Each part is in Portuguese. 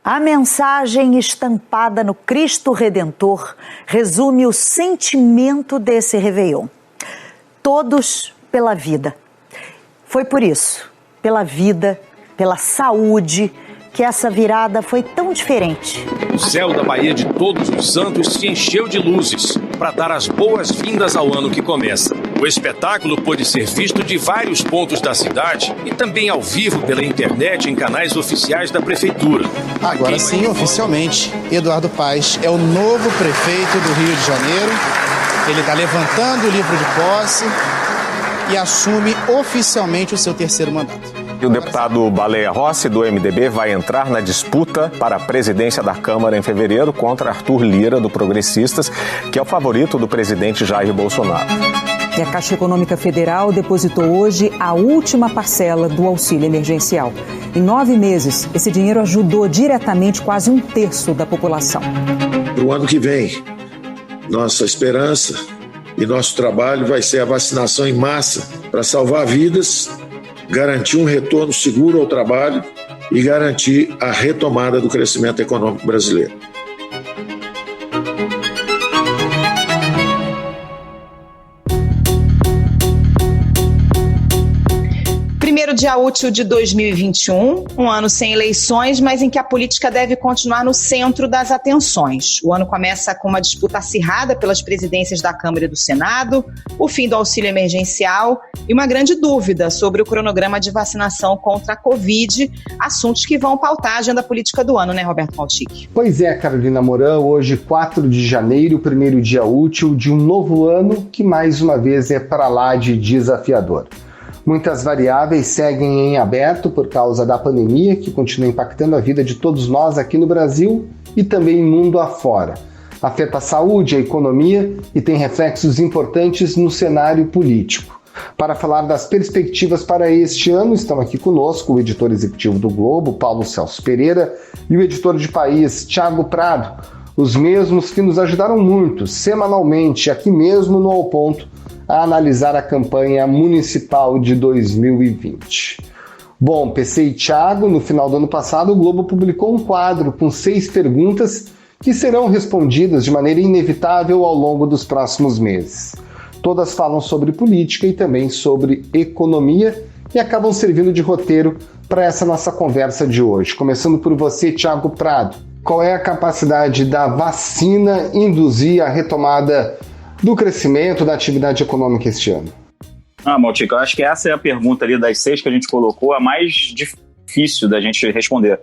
A mensagem estampada no Cristo Redentor resume o sentimento desse Réveillon. Todos pela vida. Foi por isso, pela vida, pela saúde, que essa virada foi tão diferente. O céu da Baía de Todos os Santos se encheu de luzes para dar as boas-vindas ao ano que começa. O espetáculo pôde ser visto de vários pontos da cidade e também ao vivo pela internet em canais oficiais da Prefeitura. Agora sim, oficialmente, Eduardo Paes é o novo prefeito do Rio de Janeiro. Ele está levantando o livro de posse e assume oficialmente o seu terceiro mandato. O deputado Baleia Rossi, do MDB, vai entrar na disputa para a presidência da Câmara em fevereiro contra Arthur Lira, do Progressistas, que é o favorito do presidente Jair Bolsonaro. E a Caixa Econômica Federal depositou hoje a última parcela do auxílio emergencial. Em 9 meses, esse dinheiro ajudou diretamente quase 1/3 da população. Para o ano que vem, nossa esperança e nosso trabalho vai ser a vacinação em massa para salvar vidas, garantir um retorno seguro ao trabalho e garantir a retomada do crescimento econômico brasileiro. Primeiro dia útil de 2021, um ano sem eleições, mas em que a política deve continuar no centro das atenções. O ano começa com uma disputa acirrada pelas presidências da Câmara e do Senado, o fim do auxílio emergencial e uma grande dúvida sobre o cronograma de vacinação contra a Covid, assuntos que vão pautar a agenda política do ano, né, Roberto Malchic? Pois é, Carolina Mourão, hoje 4 de janeiro, primeiro dia útil de um novo ano que mais uma vez é para lá de desafiador. Muitas variáveis seguem em aberto por causa da pandemia, que continua impactando a vida de todos nós aqui no Brasil e também mundo afora. Afeta a saúde, a economia e tem reflexos importantes no cenário político. Para falar das perspectivas para este ano, estão aqui conosco o editor executivo do Globo, Paulo Celso Pereira, e o editor de País, Thiago Prado, os mesmos que nos ajudaram muito, semanalmente, aqui mesmo no Ao Ponto, a analisar a campanha municipal de 2020. Bom, PC e Thiago, no final do ano passado, o Globo publicou um quadro com 6 perguntas que serão respondidas de maneira inevitável ao longo dos próximos meses. Todas falam sobre política e também sobre economia e acabam servindo de roteiro para essa nossa conversa de hoje. Começando por você, Thiago Prado. Qual é a capacidade da vacina induzir a retomada do crescimento da atividade econômica este ano? Malchic, eu acho que essa é a pergunta ali das 6 que a gente colocou, a mais difícil da gente responder,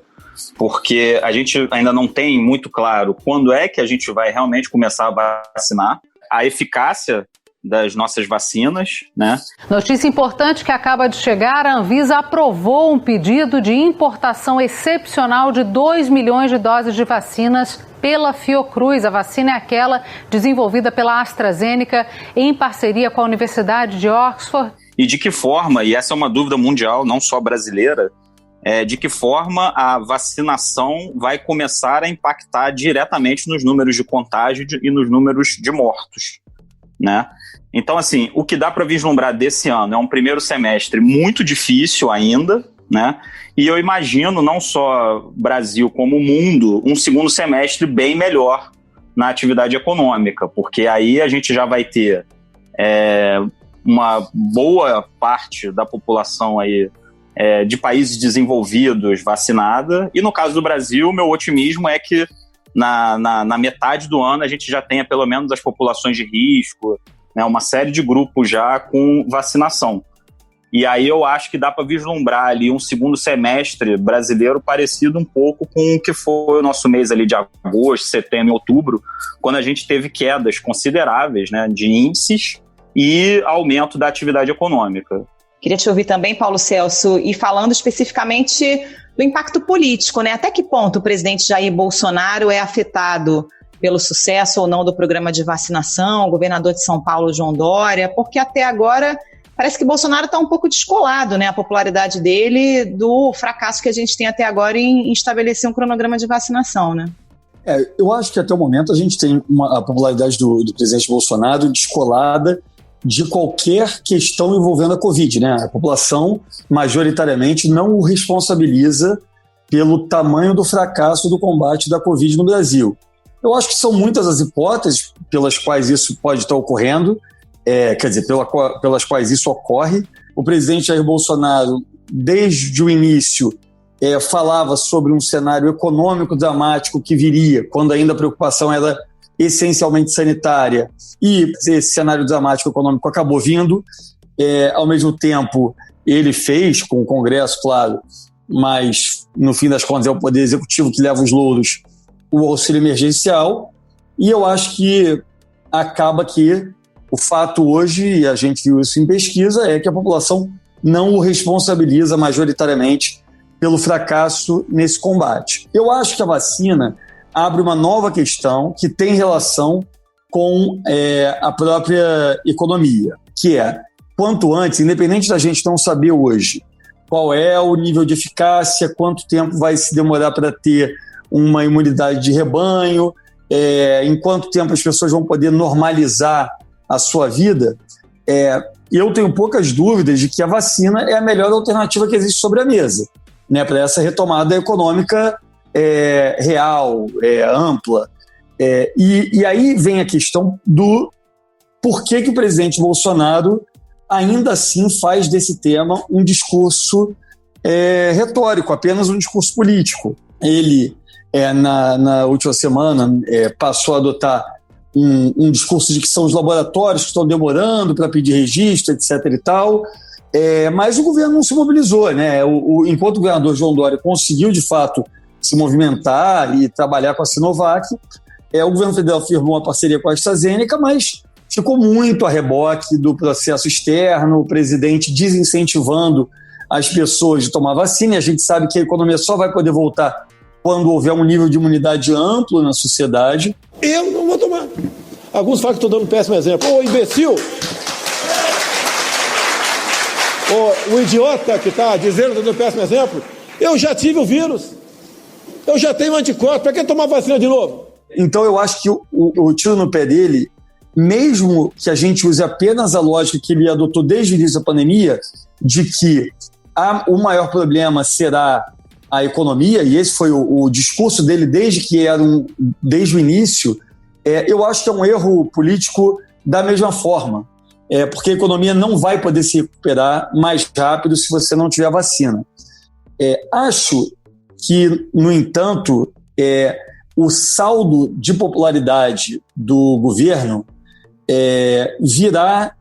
porque a gente ainda não tem muito claro quando é que a gente vai realmente começar a vacinar, a eficácia das nossas vacinas, né? Notícia importante que acaba de chegar, a Anvisa aprovou um pedido de importação excepcional de 2 milhões de doses de vacinas pela Fiocruz. A vacina é aquela desenvolvida pela AstraZeneca em parceria com a Universidade de Oxford. E de que forma, e essa é uma dúvida mundial, não só brasileira, de que forma a vacinação vai começar a impactar diretamente nos números de contágio e nos números de mortos, né? Então, assim, o que dá para vislumbrar desse ano é um primeiro semestre muito difícil ainda, né? E eu imagino, não só Brasil como mundo, um segundo semestre bem melhor na atividade econômica, porque aí a gente já vai ter uma boa parte da população aí, de países desenvolvidos vacinada, e no caso do Brasil, meu otimismo é que na metade do ano a gente já tenha pelo menos as populações de risco, né, uma série de grupos já com vacinação. E aí eu acho que dá para vislumbrar ali um segundo semestre brasileiro parecido um pouco com o que foi o nosso mês ali de agosto, setembro e outubro, quando a gente teve quedas consideráveis, né, de índices e aumento da atividade econômica. Queria te ouvir também, Paulo Celso, e falando especificamente do impacto político, né? Até que ponto o presidente Jair Bolsonaro é afetado pelo sucesso ou não do programa de vacinação, o governador de São Paulo, João Dória, porque até agora parece que Bolsonaro está um pouco descolado, né, a popularidade dele do fracasso que a gente tem até agora em estabelecer um cronograma de vacinação, né? Eu acho que até o momento a gente tem a popularidade do presidente Bolsonaro descolada de qualquer questão envolvendo a Covid, né? A população majoritariamente não o responsabiliza pelo tamanho do fracasso do combate da Covid no Brasil. Eu acho que são muitas as hipóteses pelas quais isso pode estar ocorrendo, pelas quais isso ocorre. O presidente Jair Bolsonaro, desde o início, falava sobre um cenário econômico dramático que viria, quando ainda a preocupação era essencialmente sanitária, e esse cenário dramático econômico acabou vindo. Ao mesmo tempo, ele fez, com o Congresso, claro, mas no fim das contas é o Poder Executivo que leva os louros, o auxílio emergencial, e eu acho que acaba que o fato hoje, e a gente viu isso em pesquisa, é que a população não o responsabiliza majoritariamente pelo fracasso nesse combate. Eu acho que a vacina abre uma nova questão que tem relação com a própria economia, que é, quanto antes, independente da gente não saber hoje qual é o nível de eficácia, quanto tempo vai se demorar para ter uma imunidade de rebanho, em quanto tempo as pessoas vão poder normalizar a sua vida, eu tenho poucas dúvidas de que a vacina é a melhor alternativa que existe sobre a mesa, né, para essa retomada econômica real, ampla. E aí vem a questão do por que o presidente Bolsonaro ainda assim faz desse tema um discurso retórico, apenas um discurso político. Ele, na última semana, passou a adotar um discurso de que são os laboratórios que estão demorando para pedir registro, etc. e tal, mas o governo não se mobilizou, né? Enquanto o governador João Dória conseguiu, de fato, se movimentar e trabalhar com a Sinovac, o governo federal firmou uma parceria com a AstraZeneca, mas ficou muito a reboque do processo externo, o presidente desincentivando as pessoas de tomar vacina, e a gente sabe que a economia só vai poder voltar quando houver um nível de imunidade amplo na sociedade. Eu não vou tomar. Alguns falam que estou dando um péssimo exemplo. Ô, imbecil! O idiota que está dizendo que estou dando um péssimo exemplo, eu já tive o vírus. Eu já tenho anticorpo. Para que tomar vacina de novo? Então eu acho que o tiro no pé dele, mesmo que a gente use apenas a lógica que ele adotou desde o início da pandemia, de que o maior problema será a economia, e esse foi o discurso dele desde o início, eu acho que é um erro político da mesma forma, porque a economia não vai poder se recuperar mais rápido se você não tiver vacina. Acho que, no entanto, o saldo de popularidade do governo virá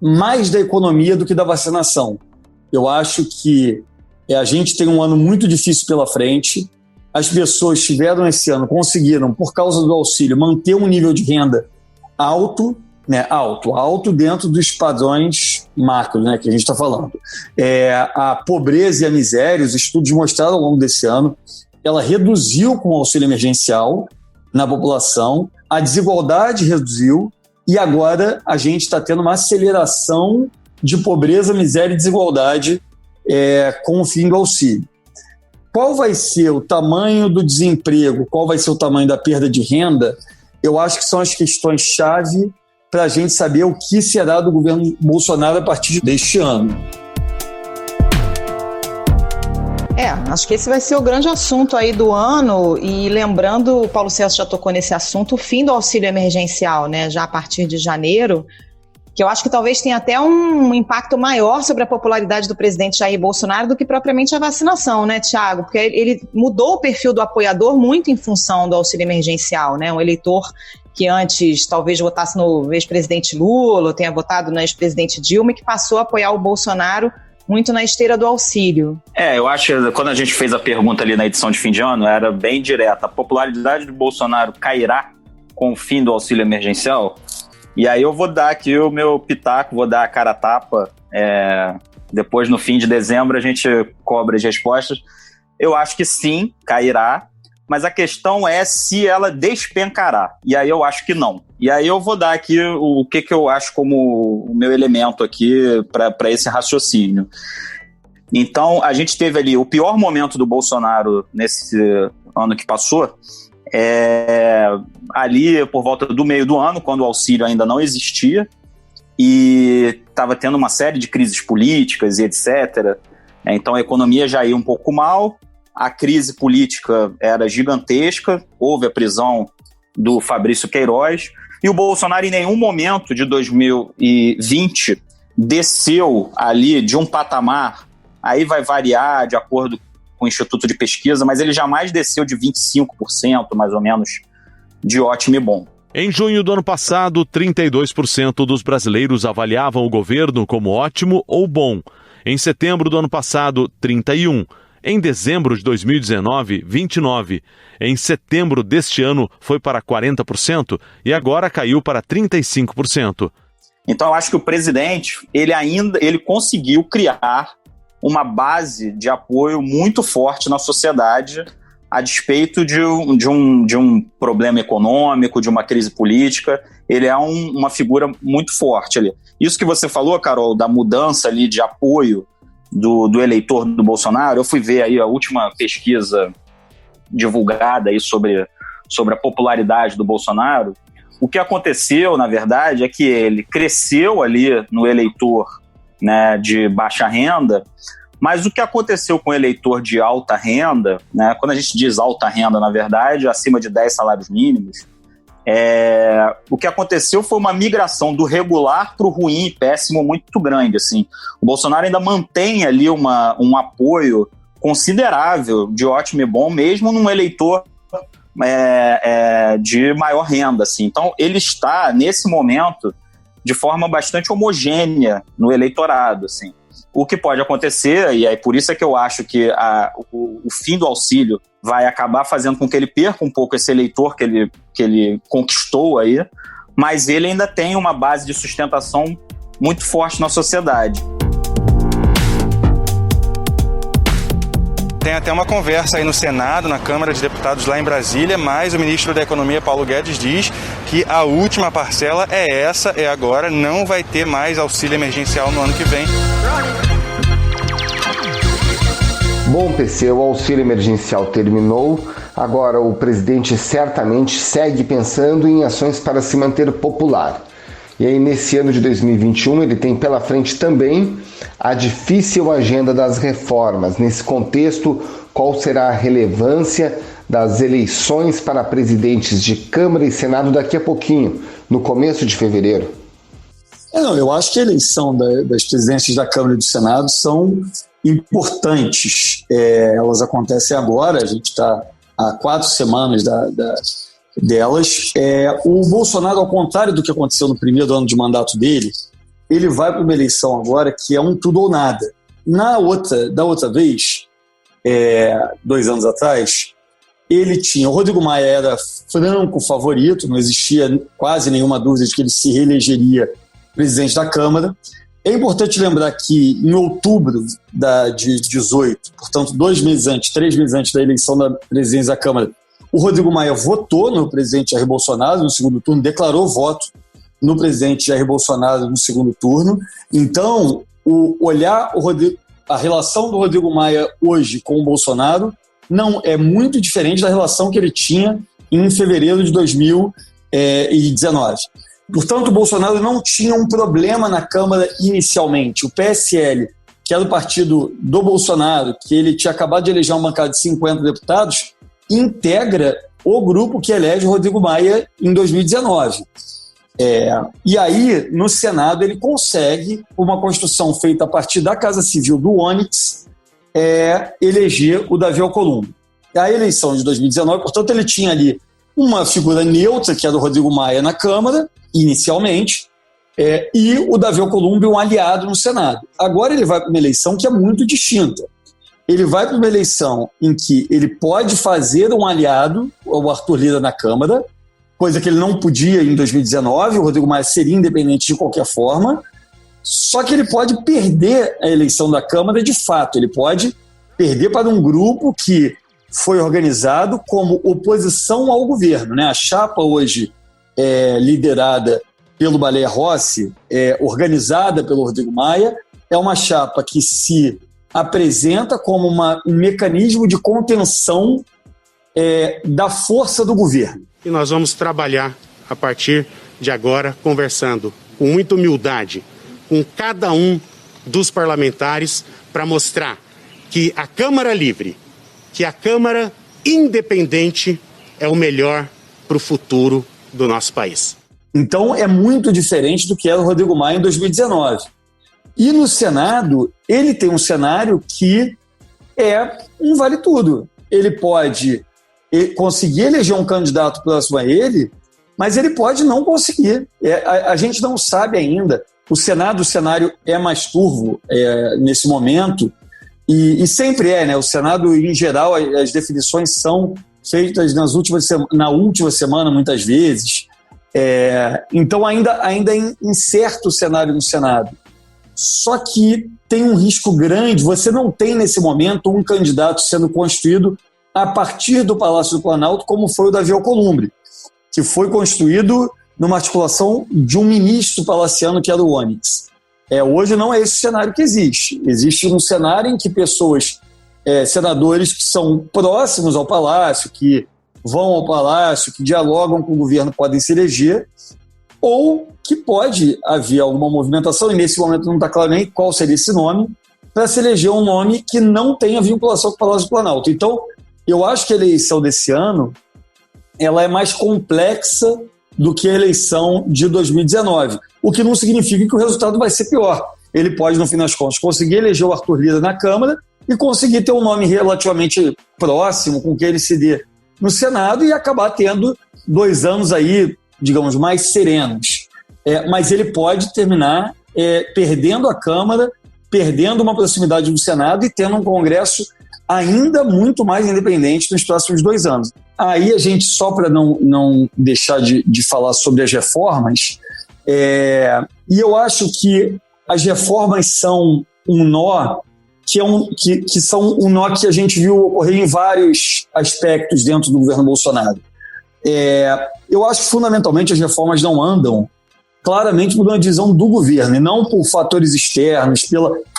mais da economia do que da vacinação. Eu acho que a gente tem um ano muito difícil pela frente. As pessoas tiveram esse ano, conseguiram, por causa do auxílio, manter um nível de renda alto, né, alto dentro dos padrões macro, né, que a gente está falando. A pobreza e a miséria, os estudos mostraram ao longo desse ano, ela reduziu com o auxílio emergencial na população, a desigualdade reduziu, e agora a gente está tendo uma aceleração de pobreza, miséria e desigualdade com o fim do auxílio. Qual vai ser o tamanho do desemprego, qual vai ser o tamanho da perda de renda, eu acho que são as questões-chave para a gente saber o que será do governo Bolsonaro a partir deste ano. Acho que esse vai ser o grande assunto aí do ano, e lembrando, o Paulo Celso já tocou nesse assunto, o fim do auxílio emergencial, né, já a partir de janeiro, que eu acho que talvez tenha até um impacto maior sobre a popularidade do presidente Jair Bolsonaro do que propriamente a vacinação, né, Thiago? Porque ele mudou o perfil do apoiador muito em função do auxílio emergencial, né? Um eleitor que antes talvez votasse no ex-presidente Lula, ou tenha votado no ex-presidente Dilma, e que passou a apoiar o Bolsonaro muito na esteira do auxílio. Eu acho que quando a gente fez a pergunta ali na edição de fim de ano, era bem direta. A popularidade do Bolsonaro cairá com o fim do auxílio emergencial? E aí eu vou dar aqui o meu pitaco, vou dar a cara a tapa. Depois, no fim de dezembro, a gente cobra as respostas. Eu acho que sim, cairá. Mas a questão é se ela despencará. E aí eu acho que não. E aí eu vou dar aqui o que eu acho como o meu elemento aqui para esse raciocínio. Então, a gente teve ali o pior momento do Bolsonaro nesse ano que passou, ali por volta do meio do ano, quando o auxílio ainda não existia, e estava tendo uma série de crises políticas e etc. Então a economia já ia um pouco mal, a crise política era gigantesca, houve a prisão do Fabrício Queiroz, e o Bolsonaro em nenhum momento de 2020 desceu ali de um patamar, aí vai variar de acordo com o Instituto de Pesquisa, mas ele jamais desceu de 25%, mais ou menos, de ótimo e bom. Em junho do ano passado, 32% dos brasileiros avaliavam o governo como ótimo ou bom. Em setembro do ano passado, 31%. Em dezembro de 2019, 29%. Em setembro deste ano, foi para 40% e agora caiu para 35%. Então, eu acho que o presidente, ele conseguiu criar uma base de apoio muito forte na sociedade, a despeito de um problema econômico, de uma crise política. Ele é uma figura muito forte ali. Isso que você falou, Carol, da mudança ali de apoio do eleitor do Bolsonaro, eu fui ver aí a última pesquisa divulgada aí sobre a popularidade do Bolsonaro. O que aconteceu, na verdade, é que ele cresceu ali no eleitor, né, de baixa renda, mas o que aconteceu com o eleitor de alta renda, né, quando a gente diz alta renda, na verdade, acima de 10 salários mínimos, o que aconteceu foi uma migração do regular para o ruim e péssimo muito grande. Assim. O Bolsonaro ainda mantém ali um apoio considerável de ótimo e bom, mesmo num eleitor de maior renda. Assim. Então, ele está, nesse momento, de forma bastante homogênea no eleitorado. Assim. O que pode acontecer, e aí por isso é que eu acho que o fim do auxílio vai acabar fazendo com que ele perca um pouco esse eleitor que ele conquistou aí, mas ele ainda tem uma base de sustentação muito forte na sociedade. Tem até uma conversa aí no Senado, na Câmara de Deputados lá em Brasília, mas o ministro da Economia, Paulo Guedes, diz que a última parcela é agora, não vai ter mais auxílio emergencial no ano que vem. Bom, PC, o auxílio emergencial terminou. Agora o presidente certamente segue pensando em ações para se manter popular. E aí, nesse ano de 2021, ele tem pela frente também a difícil agenda das reformas. Nesse contexto, qual será a relevância das eleições para presidentes de Câmara e Senado daqui a pouquinho, no começo de fevereiro? Eu acho que a eleição das presidências da Câmara e do Senado são importantes. Elas acontecem agora, a gente está há 4 semanas delas. O Bolsonaro, ao contrário do que aconteceu no primeiro ano de mandato dele, ele vai para uma eleição agora que é um tudo ou nada. Da outra vez, 2 anos atrás, o Rodrigo Maia era franco favorito, não existia quase nenhuma dúvida de que ele se reelegeria presidente da Câmara. É importante lembrar que em outubro de 18, portanto 3 meses antes da eleição da presidência da Câmara, o Rodrigo Maia votou no presidente Jair Bolsonaro no segundo turno, declarou voto no presidente Jair Bolsonaro no segundo turno. Então, a relação do Rodrigo Maia hoje com o Bolsonaro não é muito diferente da relação que ele tinha em fevereiro de 2019. Portanto, o Bolsonaro não tinha um problema na Câmara inicialmente. O PSL, que era o partido do Bolsonaro, que ele tinha acabado de eleger uma bancada de 50 deputados, integra o grupo que elege o Rodrigo Maia em 2019. E aí, no Senado, ele consegue, uma construção feita a partir da Casa Civil do Onyx, eleger o Davi Alcolumbre. A eleição de 2019, portanto, ele tinha ali uma figura neutra, que era o Rodrigo Maia na Câmara, inicialmente, e o Davi Alcolumbre, um aliado no Senado. Agora ele vai para uma eleição que é muito distinta. Ele vai para uma eleição em que ele pode fazer um aliado, o Arthur Lira, na Câmara, coisa que ele não podia em 2019, o Rodrigo Maia seria independente de qualquer forma, só que ele pode perder a eleição da Câmara de fato, ele pode perder para um grupo que foi organizado como oposição ao governo, né? A chapa hoje liderada pelo Baleia Rossi, organizada pelo Rodrigo Maia, é uma chapa que se apresenta como um mecanismo de contenção da força do governo. E nós vamos trabalhar a partir de agora, conversando com muita humildade com cada um dos parlamentares para mostrar que a Câmara Livre que a Câmara independente é o melhor para o futuro do nosso país. Então é muito diferente do que era o Rodrigo Maia em 2019. E no Senado, ele tem um cenário que é um vale tudo. Ele pode conseguir eleger um candidato próximo a ele, mas ele pode não conseguir. A gente não sabe ainda. O cenário é mais turvo nesse momento, e sempre é, né? O Senado, em geral, as definições são feitas na última semana, muitas vezes. Então, ainda é incerto o cenário no Senado. Só que tem um risco grande. Você não tem, nesse momento, um candidato sendo construído a partir do Palácio do Planalto, como foi o Davi Alcolumbre, que foi construído numa articulação de um ministro palaciano, que era o Onyx. Hoje não é esse o cenário que existe. Existe um cenário em que pessoas, senadores que são próximos ao Palácio, que vão ao Palácio, que dialogam com o governo, podem se eleger, ou que pode haver alguma movimentação, e nesse momento não está claro nem qual seria esse nome, para se eleger um nome que não tenha vinculação com o Palácio do Planalto. Então, eu acho que a eleição desse ano ela é mais complexa do que a eleição de 2019, o que não significa que o resultado vai ser pior. Ele pode, no fim das contas, conseguir eleger o Arthur Lira na Câmara e conseguir ter um nome relativamente próximo com que ele se dê no Senado e acabar tendo 2 anos aí, digamos, mais serenos. Mas ele pode terminar perdendo a Câmara, perdendo uma proximidade do Senado e tendo um Congresso ainda muito mais independente nos próximos 2 anos. Aí a gente, só para não deixar de falar sobre as reformas, e eu acho que as reformas são um nó que são um nó que a gente viu ocorrer em vários aspectos dentro do governo Bolsonaro. Eu acho que fundamentalmente as reformas não andam claramente por uma divisão do governo e não por fatores externos.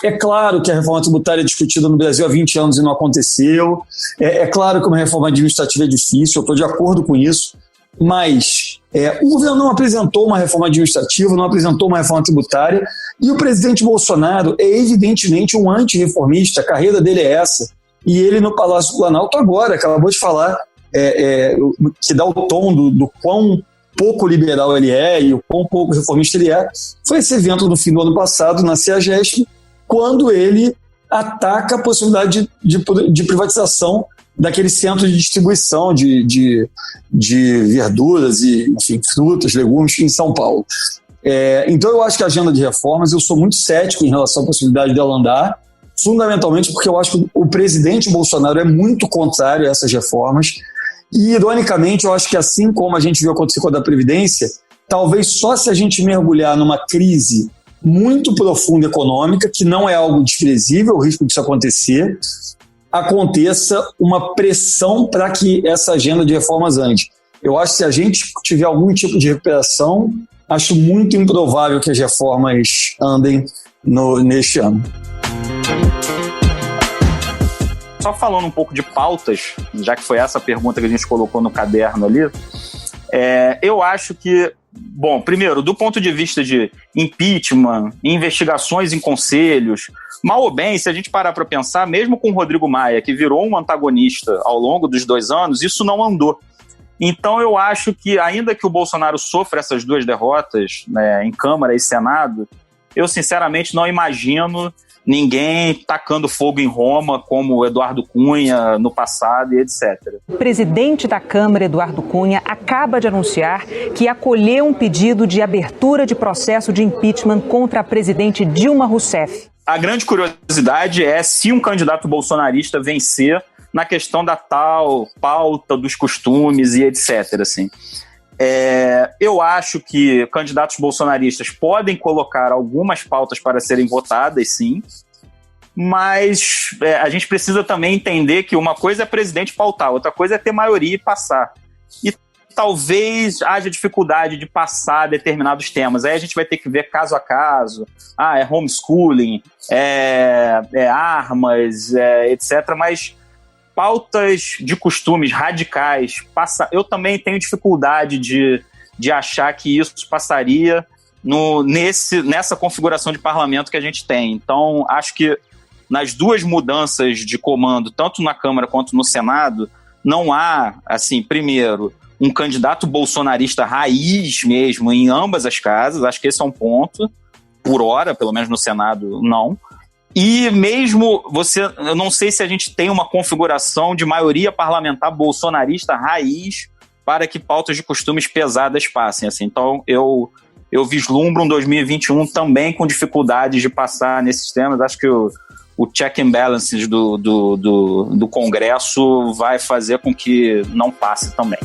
É claro que a reforma tributária é discutida no Brasil há 20 anos e não aconteceu. É claro que uma reforma administrativa é difícil, eu estou de acordo com isso, mas o governo não apresentou uma reforma administrativa, não apresentou uma reforma tributária, e o presidente Bolsonaro é evidentemente um antirreformista, a carreira dele é essa, e ele no Palácio do Planalto agora acabou de falar que dá o tom do quão pouco liberal ele é e o quão pouco reformista ele é. Foi esse evento no fim do ano passado, na CEAGESP, quando ele ataca a possibilidade de privatização daquele centro de distribuição de verduras e, enfim, frutas, legumes em São Paulo. Então eu acho que a agenda de reformas, eu sou muito cético em relação à possibilidade dela andar, fundamentalmente porque eu acho que o presidente Bolsonaro é muito contrário a essas reformas. E, ironicamente, eu acho que assim como a gente viu acontecer com a da Previdência, talvez só se a gente mergulhar numa crise muito profunda econômica, que não é algo desprezível, o risco disso acontecer, aconteça uma pressão para que essa agenda de reformas ande. Eu acho que se a gente tiver algum tipo de recuperação, acho muito improvável que as reformas andem neste ano. Só falando um pouco de pautas, já que foi essa a pergunta que a gente colocou no caderno ali, eu acho que, bom, primeiro, do ponto de vista de impeachment, investigações em conselhos, mal ou bem, se a gente parar para pensar, mesmo com o Rodrigo Maia, que virou um antagonista ao longo dos 2 anos, isso não andou. Então eu acho que, ainda que o Bolsonaro sofra essas 2 derrotas, né, em Câmara e Senado, eu sinceramente não imagino ninguém tacando fogo em Roma, como o Eduardo Cunha no passado e etc. O presidente da Câmara, Eduardo Cunha, acaba de anunciar que acolheu um pedido de abertura de processo de impeachment contra a presidente Dilma Rousseff. A grande curiosidade é se um candidato bolsonarista vencer na questão da tal pauta dos costumes e etc. Assim. Eu acho que candidatos bolsonaristas podem colocar algumas pautas para serem votadas, sim, mas a gente precisa também entender que uma coisa é presidente pautar, outra coisa é ter maioria e passar. E talvez haja dificuldade de passar determinados temas. Aí a gente vai ter que ver caso a caso. É homeschooling, armas, etc. Mas pautas de costumes radicais, eu também tenho dificuldade de achar que isso passaria nessa configuração de parlamento que a gente tem. Então, acho que nas duas mudanças de comando, tanto na Câmara quanto no Senado, não há, assim, primeiro, um candidato bolsonarista raiz mesmo em ambas as casas. Acho que esse é um ponto. Por hora, pelo menos no Senado, não. E mesmo eu não sei se a gente tem uma configuração de maioria parlamentar bolsonarista raiz para que pautas de costumes pesadas passem. Assim. Então, eu vislumbro um 2021 também com dificuldades de passar nesses temas. Acho que o check and balances do Congresso vai fazer com que não passe também.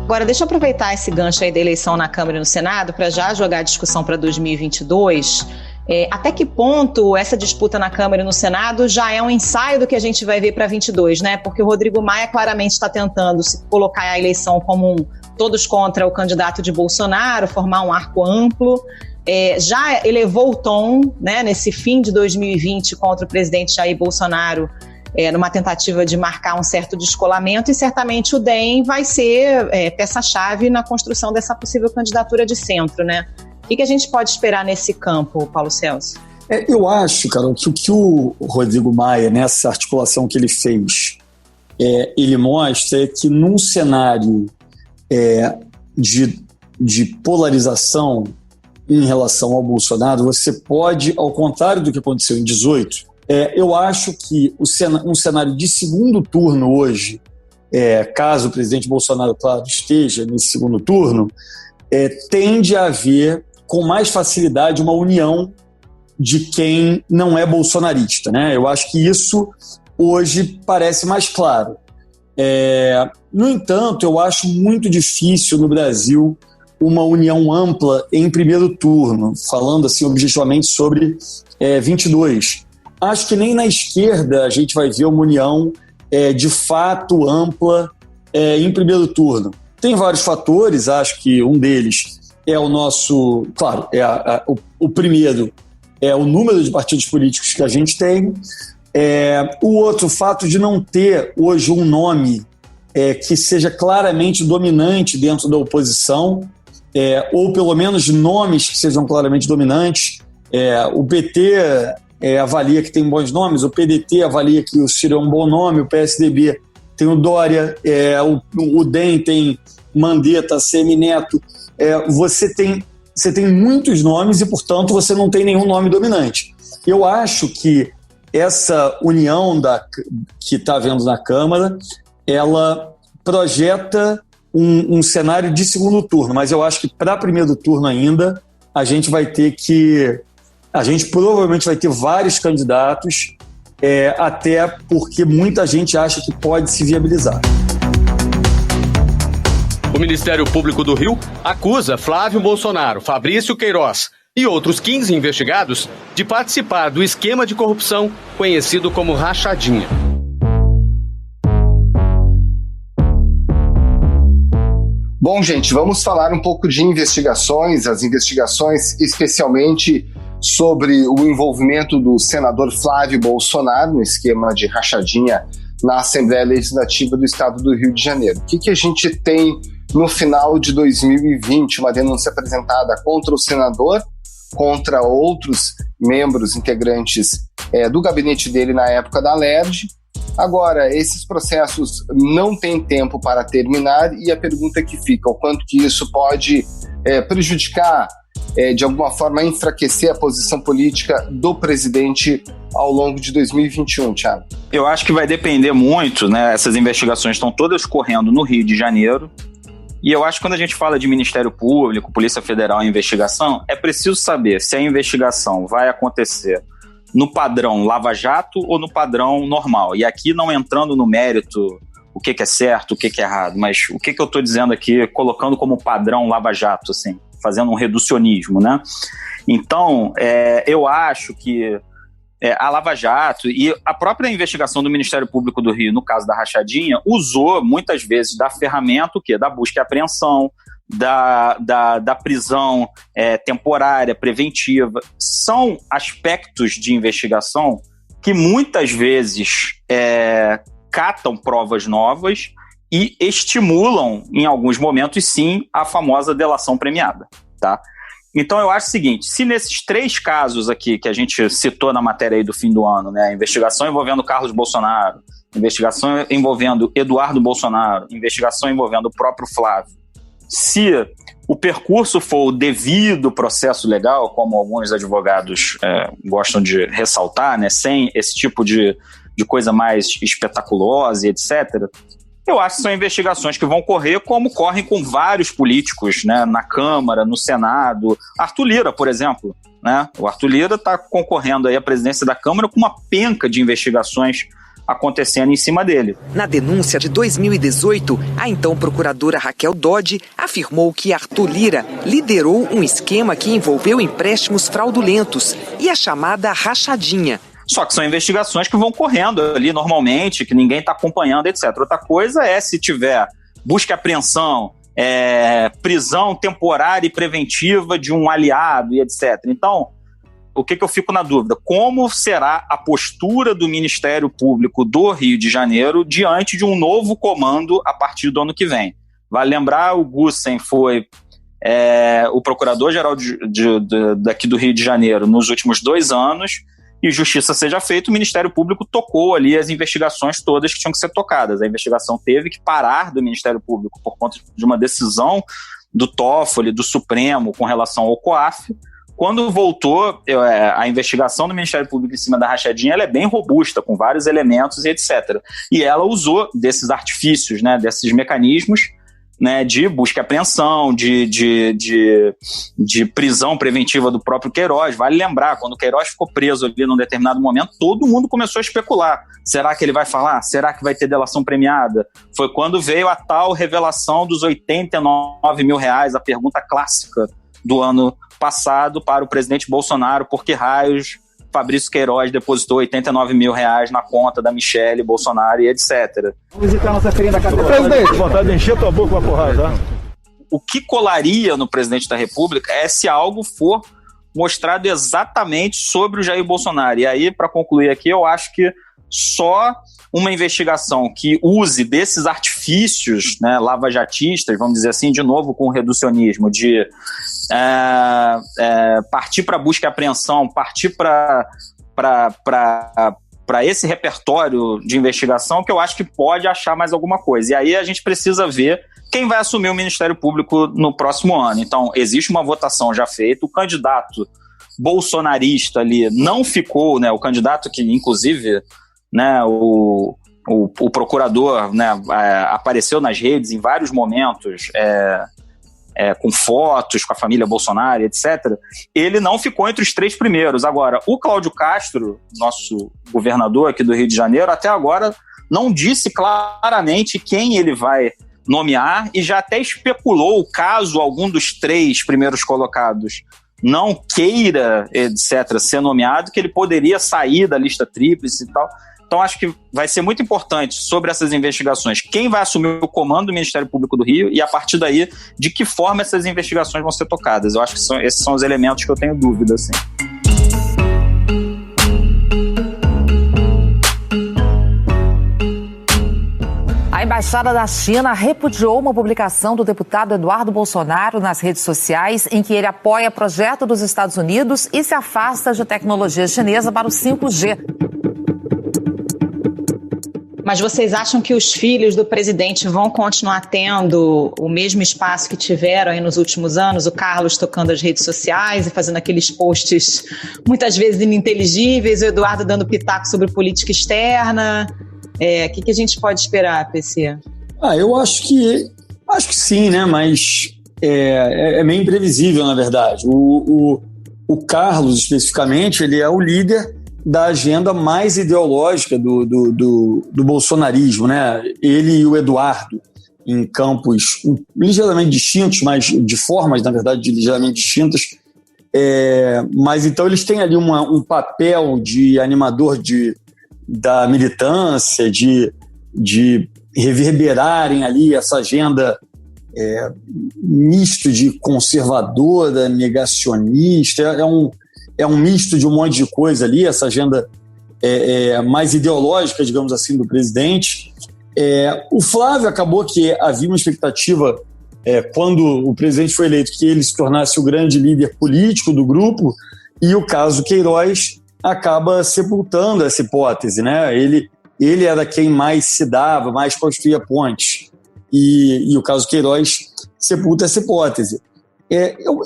Agora, deixa eu aproveitar esse gancho aí da eleição na Câmara e no Senado para já jogar a discussão para 2022. Até que ponto essa disputa na Câmara e no Senado já é um ensaio do que a gente vai ver para 22, né? Porque o Rodrigo Maia claramente está tentando se colocar a eleição como todos contra o candidato de Bolsonaro, formar um arco amplo. Já elevou o tom, né, nesse fim de 2020 contra o presidente Jair Bolsonaro, numa tentativa de marcar um certo descolamento, e certamente o DEM vai ser peça-chave na construção dessa possível candidatura de centro, né? O que a gente pode esperar nesse campo, Paulo Celso? Eu acho, Carol, que o que o Rodrigo Maia, nessa articulação que ele fez, ele mostra que num cenário de polarização em relação ao Bolsonaro, você pode, ao contrário do que aconteceu em 2018, eu acho que um cenário de segundo turno hoje, caso o presidente Bolsonaro, claro, esteja nesse segundo turno, tende a haver com mais facilidade uma união de quem não é bolsonarista, né? Eu acho que isso hoje parece mais claro. No entanto, eu acho muito difícil no Brasil uma união ampla em primeiro turno, falando assim objetivamente sobre 22. Acho que nem na esquerda a gente vai ver uma união de fato ampla em primeiro turno. Tem vários fatores, acho que um deles é o nosso... Claro, o primeiro é o número de partidos políticos que a gente tem. O outro, o fato de não ter hoje um nome que seja claramente dominante dentro da oposição, ou pelo menos nomes que sejam claramente dominantes. O PT avalia que tem bons nomes, o PDT avalia que o Ciro é um bom nome, o PSDB tem o Dória, o DEM tem Mandetta, Semineto. Você tem muitos nomes e, portanto, você não tem nenhum nome dominante. Eu acho que essa união que está havendo na Câmara, ela projeta um cenário de segundo turno, mas eu acho que para primeiro turno ainda a gente provavelmente vai ter vários candidatos, até porque muita gente acha que pode se viabilizar. O Ministério Público do Rio acusa Flávio Bolsonaro, Fabrício Queiroz e outros 15 investigados de participar do esquema de corrupção conhecido como Rachadinha. Bom, gente, vamos falar um pouco de investigações, as investigações especialmente sobre o envolvimento do senador Flávio Bolsonaro no esquema de rachadinha na Assembleia Legislativa do Estado do Rio de Janeiro. O que a gente tem no final de 2020? Uma denúncia apresentada contra o senador, contra outros membros integrantes do gabinete dele na época da LERJ. Agora, esses processos não têm tempo para terminar e a pergunta que fica, o quanto que isso pode prejudicar, de alguma forma enfraquecer a posição política do presidente ao longo de 2021, Thiago? Eu acho que vai depender muito, né? Essas investigações estão todas correndo no Rio de Janeiro. E eu acho que quando a gente fala de Ministério Público, Polícia Federal e investigação, é preciso saber se a investigação vai acontecer no padrão Lava Jato ou no padrão normal. E aqui não entrando no mérito o que é certo, o que é errado, mas o que eu estou dizendo aqui, colocando como padrão Lava Jato, assim, fazendo um reducionismo, né? Então, eu acho que a Lava Jato e a própria investigação do Ministério Público do Rio, no caso da rachadinha, usou muitas vezes da ferramenta da busca e apreensão, da prisão temporária, preventiva. São aspectos de investigação que muitas vezes catam provas novas e estimulam, em alguns momentos, sim, a famosa delação premiada, tá? Então, eu acho o seguinte, se nesses 3 casos aqui que a gente citou na matéria aí do fim do ano, né, investigação envolvendo Carlos Bolsonaro, investigação envolvendo Eduardo Bolsonaro, investigação envolvendo o próprio Flávio, se o percurso for o devido processo legal, como alguns advogados gostam de ressaltar, né, sem esse tipo de coisa mais espetaculosa e etc., eu acho que são investigações que vão correr como correm com vários políticos, né, na Câmara, no Senado. Arthur Lira, por exemplo, né? O Arthur Lira está concorrendo aí à presidência da Câmara com uma penca de investigações acontecendo em cima dele. Na denúncia de 2018, a então procuradora Raquel Dodge afirmou que Arthur Lira liderou um esquema que envolveu empréstimos fraudulentos e a chamada rachadinha. Só que são investigações que vão correndo ali normalmente, que ninguém está acompanhando, etc. Outra coisa é se tiver busca e apreensão, prisão temporária e preventiva de um aliado e etc. Então, o que eu fico na dúvida? Como será a postura do Ministério Público do Rio de Janeiro diante de um novo comando a partir do ano que vem? Vale lembrar, o Gussen foi o procurador-geral daqui do Rio de Janeiro nos últimos 2 anos, e justiça seja feita, o Ministério Público tocou ali as investigações todas que tinham que ser tocadas. A investigação teve que parar do Ministério Público por conta de uma decisão do Toffoli, do Supremo, com relação ao COAF. Quando voltou, a investigação do Ministério Público em cima da rachadinha, ela é bem robusta, com vários elementos e etc. E ela usou desses artifícios, né, desses mecanismos, né, de busca e apreensão, de prisão preventiva do próprio Queiroz. Vale lembrar, quando o Queiroz ficou preso ali num determinado momento, todo mundo começou a especular. Será que ele vai falar? Será que vai ter delação premiada? Foi quando veio a tal revelação dos R$89 mil, a pergunta clássica do ano passado para o presidente Bolsonaro: por que raios Fabrício Queiroz depositou R$89 mil na conta da Michele Bolsonaro e etc. Vamos visitar a nossa feirinha da cadeira. Presidente, vontade de encher tua boca com a porrada, tá? O que colaria no presidente da República é se algo for mostrado exatamente sobre o Jair Bolsonaro. E aí, para concluir aqui, eu acho que só uma investigação que use desses artifícios, né, lavajatistas, vamos dizer assim, de novo com o reducionismo, de partir para busca e apreensão, partir para esse repertório de investigação, que eu acho que pode achar mais alguma coisa. E aí a gente precisa ver quem vai assumir o Ministério Público no próximo ano. Então, existe uma votação já feita, o candidato bolsonarista ali não ficou, né, o candidato que, inclusive, né, o procurador, né, apareceu nas redes em vários momentos, com fotos, com a família Bolsonaro, etc., ele não ficou entre os 3 primeiros. Agora, o Cláudio Castro, nosso governador aqui do Rio de Janeiro, até agora não disse claramente quem ele vai nomear e já até especulou, caso algum dos 3 primeiros colocados não queira, etc., ser nomeado, que ele poderia sair da lista tríplice e tal. Então, acho que vai ser muito importante sobre essas investigações quem vai assumir o comando do Ministério Público do Rio e, a partir daí, de que forma essas investigações vão ser tocadas. Eu acho que esses são os elementos que eu tenho dúvida, assim. A Embaixada da China repudiou uma publicação do deputado Eduardo Bolsonaro nas redes sociais em que ele apoia projeto dos Estados Unidos e se afasta de tecnologia chinesa para o 5G. Mas vocês acham que os filhos do presidente vão continuar tendo o mesmo espaço que tiveram aí nos últimos anos? O Carlos tocando as redes sociais e fazendo aqueles posts muitas vezes ininteligíveis, o Eduardo dando pitaco sobre política externa. O que a gente pode esperar, PC? Eu acho que sim, né? Mas é meio imprevisível, na verdade. O Carlos, especificamente, ele é o líder da agenda mais ideológica do bolsonarismo, né? Ele e o Eduardo, em campos ligeiramente distintos, mas de formas, na verdade, ligeiramente distintas. Mas então eles têm ali um papel de animador da militância, de reverberarem ali essa agenda misto de conservadora, negacionista, é um misto de um monte de coisa ali, essa agenda mais ideológica, digamos assim, do presidente. O Flávio acabou que havia uma expectativa, quando o presidente foi eleito, que ele se tornasse o grande líder político do grupo, e o caso Queiroz acaba sepultando essa hipótese, né? Ele era quem mais se dava, mais construía pontes, e o caso Queiroz sepulta essa hipótese.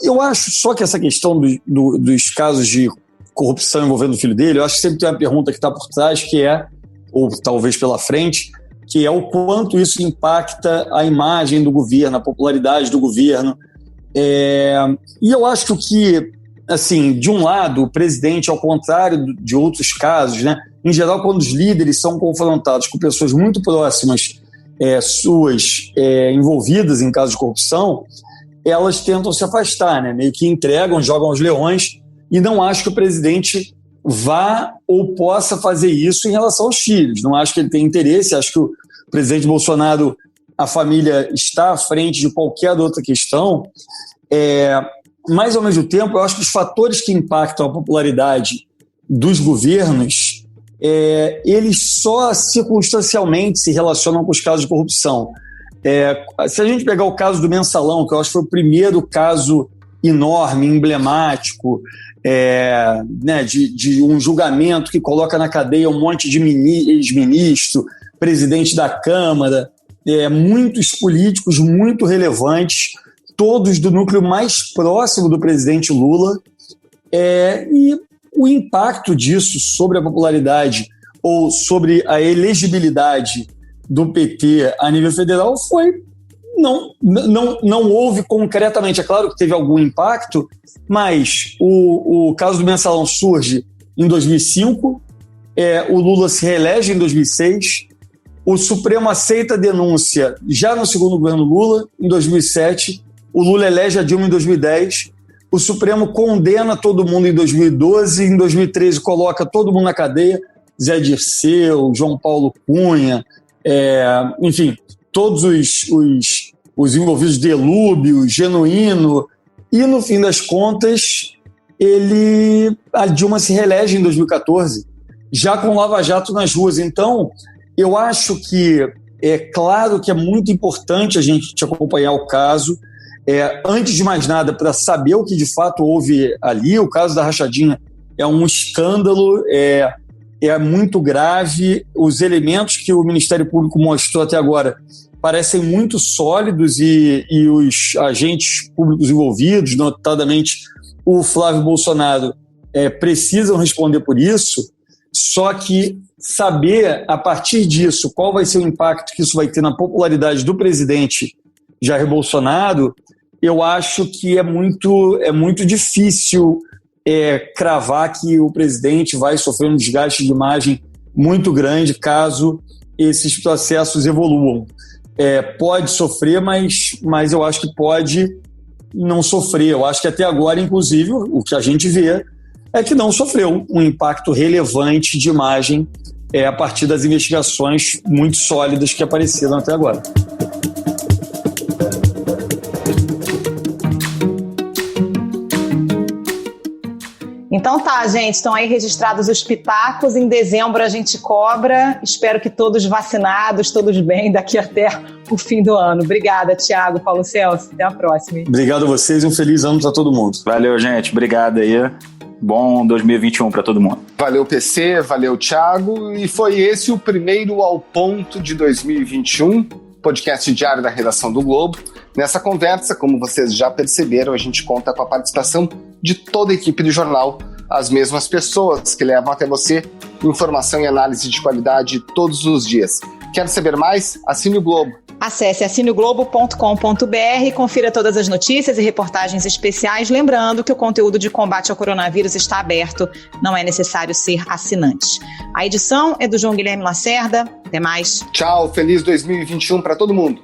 Eu acho só que essa questão dos casos de corrupção envolvendo o filho dele, eu acho que sempre tem uma pergunta que está por trás, que é, ou talvez pela frente, que é o quanto isso impacta a imagem do governo, a popularidade do governo. E eu acho que, assim, de um lado, o presidente, ao contrário de outros casos, né, em geral, quando os líderes são confrontados com pessoas muito próximas suas envolvidas em casos de corrupção, elas tentam se afastar, né, meio que entregam, jogam os leões, e não acho que o presidente vá ou possa fazer isso em relação aos filhos. Não acho que ele tem interesse, acho que o presidente Bolsonaro, a família está à frente de qualquer outra questão, mas, ao mesmo tempo, eu acho que os fatores que impactam a popularidade dos governos, eles só circunstancialmente se relacionam com os casos de corrupção. Se a gente pegar o caso do Mensalão, que eu acho que foi o primeiro caso enorme, emblemático, né, de um julgamento que coloca na cadeia um monte de ex-ministro, presidente da Câmara, muitos políticos muito relevantes, todos do núcleo mais próximo do presidente Lula, e o impacto disso sobre a popularidade ou sobre a elegibilidade do PT a nível federal foi... Não houve concretamente, é claro que teve algum impacto, mas o caso do Mensalão surge em 2005, o Lula se reelege em 2006, o Supremo aceita a denúncia já no segundo governo Lula, em 2007, o Lula elege a Dilma em 2010, o Supremo condena todo mundo em 2012, em 2013 coloca todo mundo na cadeia, Zé Dirceu, João Paulo Cunha, enfim, todos os envolvidos, Delúbio, Genuíno, e no fim das contas a Dilma se reelege em 2014, já com Lava Jato nas ruas. Então, eu acho que claro que é muito importante a gente acompanhar o caso, antes de mais nada, para saber o que de fato houve ali. O caso da rachadinha é um escândalo, é muito grave. Os elementos que o Ministério Público mostrou até agora parecem muito sólidos, e os agentes públicos envolvidos, notadamente o Flávio Bolsonaro, precisam responder por isso. Só que saber, a partir disso, qual vai ser o impacto que isso vai ter na popularidade do presidente Jair Bolsonaro, eu acho que é muito difícil cravar que o presidente vai sofrer um desgaste de imagem muito grande caso esses processos evoluam. Pode sofrer, mas eu acho que pode não sofrer. Eu acho que até agora, inclusive, o que a gente vê é que não sofreu um impacto relevante de imagem a partir das investigações muito sólidas que apareceram até agora. Então tá, gente, estão aí registrados os pitacos. Em dezembro a gente cobra. Espero que todos vacinados, todos bem, daqui até o fim do ano. Obrigada, Thiago, Paulo Celso. Até a próxima. Obrigado a vocês e um feliz ano para todo mundo. Valeu, gente. Obrigado aí. Bom 2021 para todo mundo. Valeu, PC. Valeu, Thiago. E foi esse o primeiro Ao Ponto de 2021, podcast diário da redação do Globo. Nessa conversa, como vocês já perceberam, a gente conta com a participação de toda a equipe do jornal, as mesmas pessoas que levam até você informação e análise de qualidade todos os dias. Quer saber mais? Assine o Globo. Acesse assineglobo.com.br e confira todas as notícias e reportagens especiais, lembrando que o conteúdo de combate ao coronavírus está aberto, não é necessário ser assinante. A edição é do João Guilherme Lacerda. Até mais. Tchau, feliz 2021 para todo mundo.